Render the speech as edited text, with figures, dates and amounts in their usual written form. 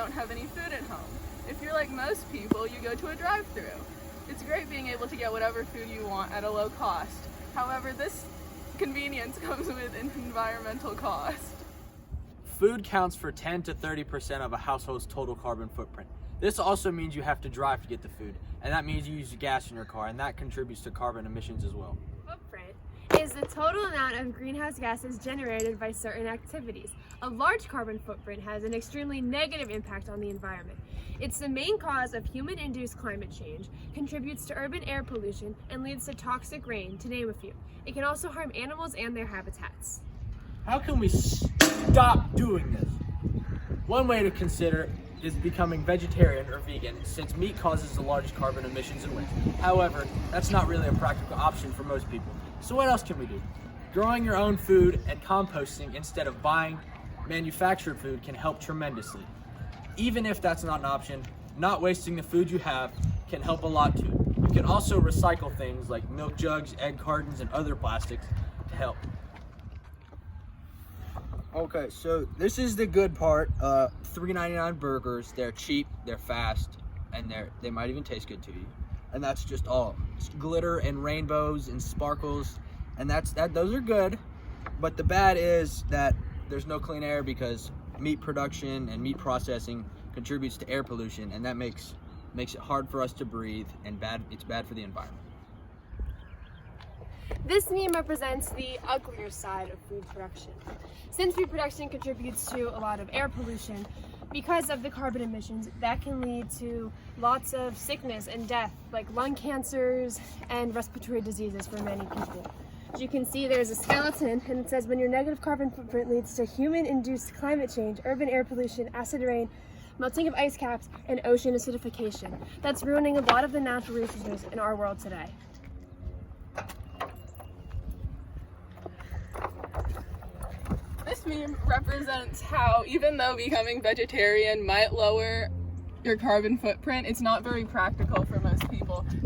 don't have any food at home. If you're like most people, you go to a drive-thru. It's great being able to get whatever food you want at a low cost. However, this convenience comes with an environmental cost. Food counts for 10 to 30% of a household's total carbon footprint. This also means you have to drive to get the food, and that means you use gas in your car, and that contributes to carbon emissions as well. Footprint is the total amount of greenhouse gases generated by certain activities. A large carbon footprint has an extremely negative impact on the environment. It's the main cause of human-induced climate change, contributes to urban air pollution, and leads to toxic rain, to name a few. It can also harm animals and their habitats. How can we stop doing this? One way to consider is becoming vegetarian or vegan, since meat causes the largest carbon emissions and waste. However, that's not really a practical option for most people. So what else can we do? Growing your own food and composting instead of buying manufactured food can help tremendously. Even if that's not an option, not wasting the food you have can help a lot too. You can also recycle things like milk jugs, egg cartons, and other plastics to help. Okay, so this is the good part. $3.99 burgers. They're cheap, they're fast, and they might even taste good to you. And that's just all. It's glitter and rainbows and sparkles, and those are good. But the bad is that there's no clean air because meat production and meat processing contributes to air pollution, and that makes it hard for us to breathe, and it's bad for the environment. This meme represents the uglier side of food production. Since food production contributes to a lot of air pollution, because of the carbon emissions, that can lead to lots of sickness and death, like lung cancers and respiratory diseases for many people. As you can see, there's a skeleton, and it says, when your negative carbon footprint leads to human-induced climate change, urban air pollution, acid rain, melting of ice caps, and ocean acidification. That's ruining a lot of the natural resources in our world today. This meme represents how, even though becoming vegetarian might lower your carbon footprint, it's not very practical for most people.